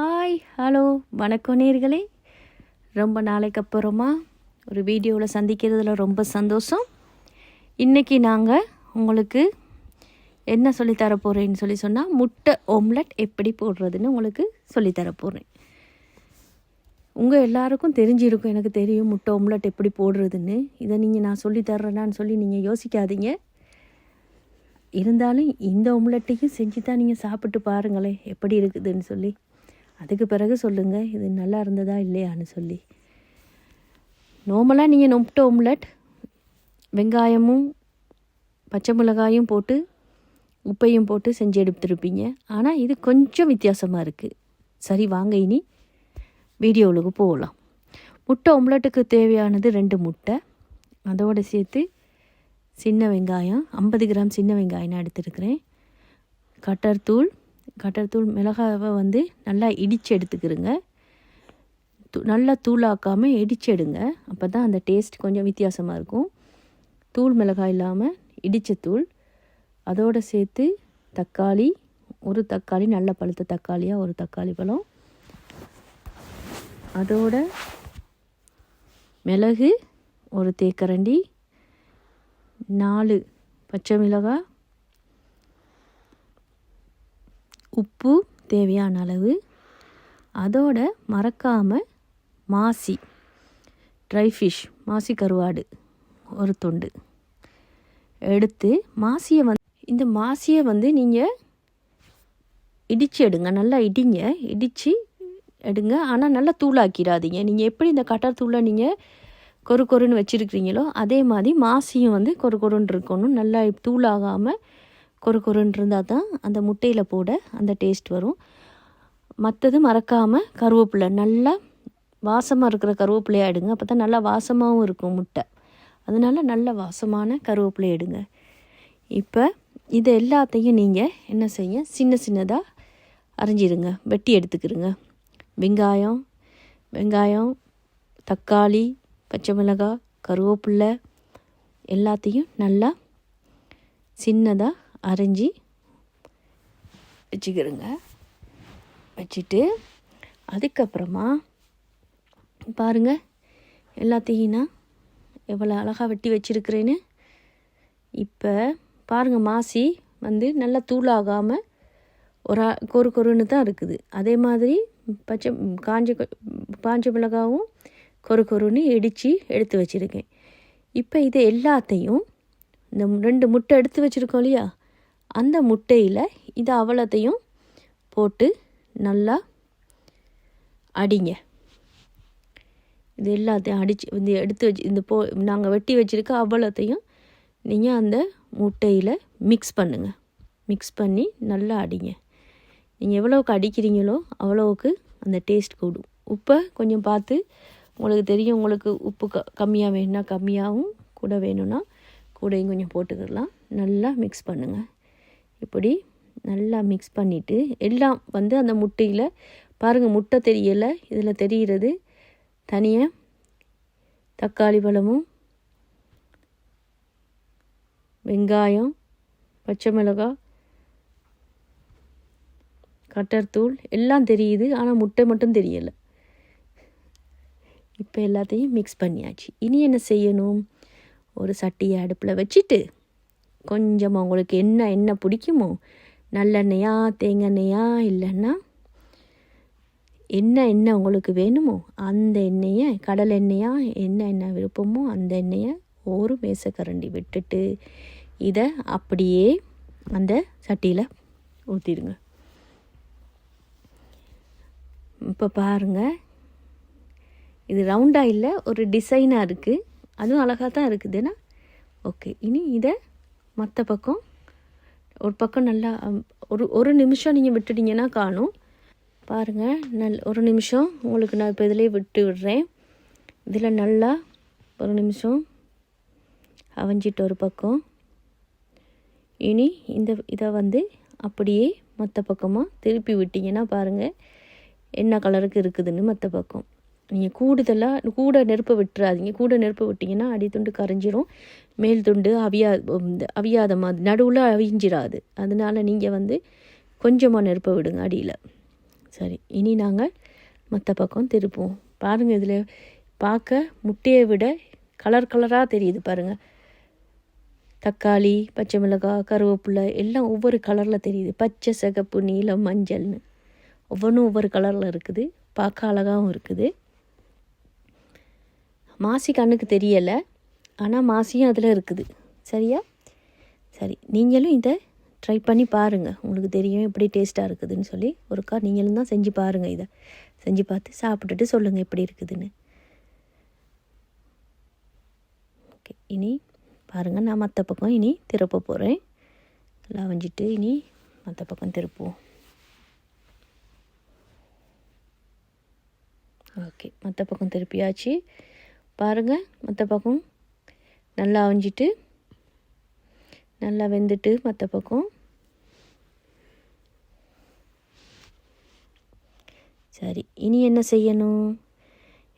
Hi hello வணக்கம் நேர்களே. ரொம்ப நாளைக்கு அப்புறமா ஒரு வீடியோவில் சந்திக்கிறதுல ரொம்ப சந்தோஷம். இன்றைக்கி நாங்கள் உங்களுக்கு என்ன சொல்லித்தர போகிறேன்னு சொன்னால் முட்டை ஓம்லெட் எப்படி போடுறதுன்னு உங்களுக்கு சொல்லித்தர போகிறேன். உங்கள் எல்லாருக்கும் தெரிஞ்சிருக்கும், எனக்கு தெரியும் முட்டை ஓம்லெட் எப்படி போடுறதுன்னு. இதை நான் சொல்லித்தர்றேனான்னு சொல்லி நீங்கள் யோசிக்காதீங்க. இருந்தாலும் இந்த ஓம்லெட்டையும் செஞ்சு தான் நீங்கள் சாப்பிட்டு பாருங்களேன் எப்படி இருக்குதுன்னு சொல்லி. அதுக்கு பிறகு சொல்லுங்கள் இது நல்லா இருந்ததா இல்லையான்னு சொல்லி. நார்மலாக நீங்கள் முட்டை ஓம்லெட் வெங்காயமும் பச்சை மிளகாயும் போட்டு உப்பையும் போட்டு செஞ்சு எடுத்துருப்பீங்க. ஆனால் இது கொஞ்சம் வித்தியாசமாக இருக்குது. சரி, வாங்க இனி வீடியோவுக்கு போகலாம். முட்டை ஓம்லெட்டுக்கு தேவையானது 2 முட்டை, அதோடு சேர்த்து சின்ன வெங்காயம் 50 கிராம் சின்ன வெங்காயம் நான் எடுத்துருக்கிறேன். கட்டர் தூள் மிளகாவை நல்லா இடித்து எடுத்துக்கிறங்க. நல்லா தூளாக்காமல் இடித்து எடுங்க, அப்போ தான் அந்த டேஸ்ட் கொஞ்சம் வித்தியாசமாக இருக்கும். தூள் மிளகாய் இல்லாமல் இடித்த தூள். அதோடு சேர்த்து தக்காளி, ஒரு தக்காளி நல்ல பழுத்த தக்காளியாக ஒரு தக்காளி பழம். அதோட மிளகு ஒரு தேக்கரண்டி, 4 பச்சை மிளகாய், உப்பு தேவையான அளவு. அதோட மறக்காமல் மாசி ட்ரை ஃபிஷ், மாசி கருவாடு ஒரு துண்டு எடுத்து இந்த மாசியை நீங்கள் இடித்து எடுங்க. நல்லா இடித்து எடுங்க. ஆனால் நல்லா தூளாக்கிடாதீங்க. நீங்கள் எப்படி இந்த கட்டர் தூளை நீங்கள் கொருன்னு வச்சுருக்கிறீங்களோ அதே மாதிரி மாசியும் கொருன்னு இருக்கணும். நல்லா தூளாகாமல் கொருன்னு இருந்தால் தான் அந்த முட்டையில் போட அந்த டேஸ்ட் வரும். மற்றது மறக்காமல் கருவேப்பிலை, நல்லா வாசமாக இருக்கிற கருவேப்பிலையாக எடுங்க. அப்போ தான் நல்லா வாசமாகவும் இருக்கும் முட்டை. அதனால் நல்ல வாசமான கருவேப்பிலை எடுங்க. இப்போ இது எல்லாத்தையும் நீங்கள் என்ன செய்ய, சின்னதாக அரிஞ்சிடுங்க, வெட்டி எடுத்துக்கிடுங்க. வெங்காயம், தக்காளி, பச்சை மிளகாய், கருவேப்பிலை எல்லாத்தையும் நல்லா சின்னதாக அரைஞ்சி வச்சுட்டு அதுக்கப்புறமா பாருங்கள் எல்லாத்தையும் நான் எவ்வளோ அழகாக வெட்டி வச்சுருக்கிறேன்னு. இப்போ பாருங்கள், மாசி நல்லா தூளாகாமல் கொருன்னு தான் இருக்குது. அதே மாதிரி காஞ்ச மிளகாவும் கொருன்னு இடித்து எடுத்து வச்சுருக்கேன். இப்போ இது எல்லாத்தையும் இந்த 2 முட்டை எடுத்து வச்சுருக்கோம் இல்லையா, அந்த முட்டையில் இது அவ்வளோத்தையும் போட்டு நல்லா அடிங்க. இது எல்லாத்தையும் அடித்து எடுத்து வச்சு நாங்கள் வெட்டி வச்சுருக்க அவ்வளோத்தையும் நீங்கள் அந்த முட்டையில் மிக்ஸ் பண்ணுங்கள். மிக்ஸ் பண்ணி நல்லா அடிங்க. நீங்கள் எவ்வளோவுக்கு அடிக்கிறீங்களோ அவ்வளோவுக்கு அந்த டேஸ்ட் கூடும். உப்பை கொஞ்சம் பார்த்து, உங்களுக்கு தெரியும், உங்களுக்கு உப்பு கம்மியாக வேணும்னா கம்மியாகவும், கூட வேணும்னா கூடையும் கொஞ்சம் போட்டுக்கலாம். நல்லா மிக்ஸ் பண்ணுங்கள். இப்படி நல்லா மிக்ஸ் பண்ணிவிட்டு எல்லாம் அந்த முட்டையில் பாருங்கள், முட்டை தெரியலை, இதில் தெரிகிறது தனியாக தக்காளி பழமும் வெங்காயம், பச்சை மிளகாய், கட்டர் தூள் எல்லாம் தெரியுது, ஆனால் முட்டை மட்டும் தெரியலை. இப்போ எல்லாத்தையும் மிக்ஸ் பண்ணியாச்சு. இனி என்ன செய்யணும், ஒரு சட்டியை அடுப்பில் வச்சுட்டு கொஞ்சமாக உங்களுக்கு என்ன பிடிக்குமோ, நல்லெண்ணெயா தேங்காய் இல்லைன்னா என்ன உங்களுக்கு வேணுமோ அந்த எண்ணெயை, கடலை எண்ணெயா என்ன விருப்பமோ அந்த எண்ணெயை ஒரு மேசக்கரண்டி விட்டுட்டு இதை அப்படியே அந்த சட்டியில் ஊற்றிடுங்க. இப்போ பாருங்கள், இது ரவுண்டாக இல்லை, ஒரு டிசைனாக இருக்குது. அதுவும் அழகாக தான் இருக்குதுன்னா ஓகே. இனி இதை மற்ற பக்கம் ஒரு பக்கம் நல்லா ஒரு நிமிஷம் நீங்கள் விட்டுட்டிங்கன்னா காணும். பாருங்கள், ஒரு நிமிஷம் உங்களுக்கு நான் இப்போ இதிலே விட்டு விடுறேன். இதில் நல்லா ஒரு நிமிஷம் அவஞ்சிட்டு ஒரு பக்கம். இனி இதை அப்படியே மற்ற பக்கமாக திருப்பி விட்டிங்கன்னா பாருங்கள் என்ன கலருக்கு இருக்குதுன்னு. மற்ற பக்கம் நீங்கள் கூட நெருப்பை விட்டுறாதீங்க. கூட நெருப்பை விட்டிங்கன்னா அடித்துண்டு கரைஞ்சிரும், மேல் துண்டு அவியாத மாதிரி நடுவில் அவிஞ்சிடாது. அதனால் நீங்கள் கொஞ்சமாக நெருப்பை விடுங்க அடியில். சரி, இனி நாங்கள் மற்ற பக்கம் திருப்புவோம். பாருங்கள், இதில் பார்க்க முட்டையை விட கலர் கலராக தெரியுது பாருங்கள். தக்காளி, பச்சை மிளகாய், கருவேப்பிலை எல்லாம் ஒவ்வொரு கலரில் தெரியுது. பச்சை, சிகப்பு, நீலம், மஞ்சள்னு ஒவ்வொன்றும் ஒவ்வொரு கலரில் இருக்குது. பார்க்க அழகாகவும் இருக்குது. மாசி கண்ணுக்கு தெரியலை, ஆனால் மாசியும் அதில் இருக்குது. சரியா? சரி, நீங்களும் இதை ட்ரை பண்ணி பாருங்கள். உங்களுக்கு தெரியும் எப்படி டேஸ்ட்டாக இருக்குதுன்னு சொல்லி. ஒருக்கா நீங்களும் தான் செஞ்சு பாருங்கள். இதை செஞ்சு பார்த்து சாப்பிட்டுட்டு சொல்லுங்கள் எப்படி இருக்குதுன்னு. ஓகே, இனி பாருங்கள், நான் மற்ற பக்கம் இனி திருப்ப போகிறேன். எல்லாம் வஞ்சிட்டு இனி மற்ற பக்கம் திருப்புவோம். ஓகே, மற்ற பக்கம் திருப்பியாச்சு. பாருங்கள், மற்ற பக்கம் நல்லா வஞ்சிட்டு நல்லா வெந்துட்டு மற்ற பக்கம். சரி, இனி என்ன செய்யணும்?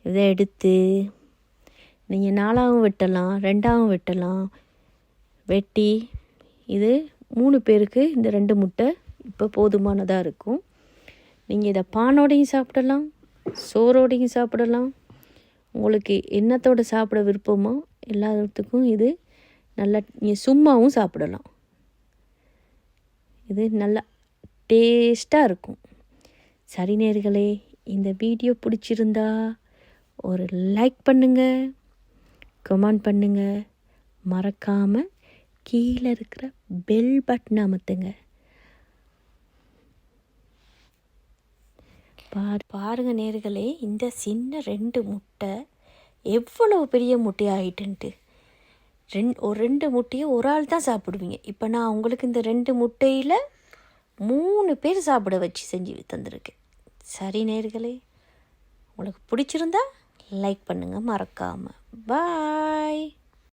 இதை எடுத்து நீங்கள் 4ஆகவும் வெட்டலாம், 2ஆகவும் வெட்டலாம். வெட்டி இது 3 பேருக்கு இந்த 2 முட்டை இப்போ போதுமானதாக இருக்கும். நீங்கள் இதை பானோடையும் சாப்பிடலாம், சோறோடையும் சாப்பிடலாம். உங்களுக்கு என்னத்தோடு சாப்பிட விருப்பமோ எல்லாத்துக்கும் இது நல்லா நீங்கள் சும்மாவும் சாப்பிடலாம். இது நல்லா டேஸ்ட்டாக இருக்கும். சரி நேயர்களே, இந்த வீடியோ பிடிச்சிருந்தா ஒரு லைக் பண்ணுங்கள், கமெண்ட் பண்ணுங்கள், மறக்காமல் கீழே இருக்கிற பெல் பட்டன் அமுத்துங்க. பாருங்கள் நேயர்களே, இந்த சின்ன 2 முட்டை எவ்வளோ பெரிய முட்டையாகிட்டுன்ட்டு. ஒரு 2 முட்டையை ஒரு ஆள் தான் சாப்பிடுவீங்க. இப்போ நான் உங்களுக்கு இந்த 2 முட்டையில் 3 பேர் சாப்பிட வச்சு செஞ்சு தந்திருக்கேன். சரி நேயர்களே, உங்களுக்கு பிடிச்சிருந்தா லைக் பண்ணுங்கள் மறக்காமல். பாய்.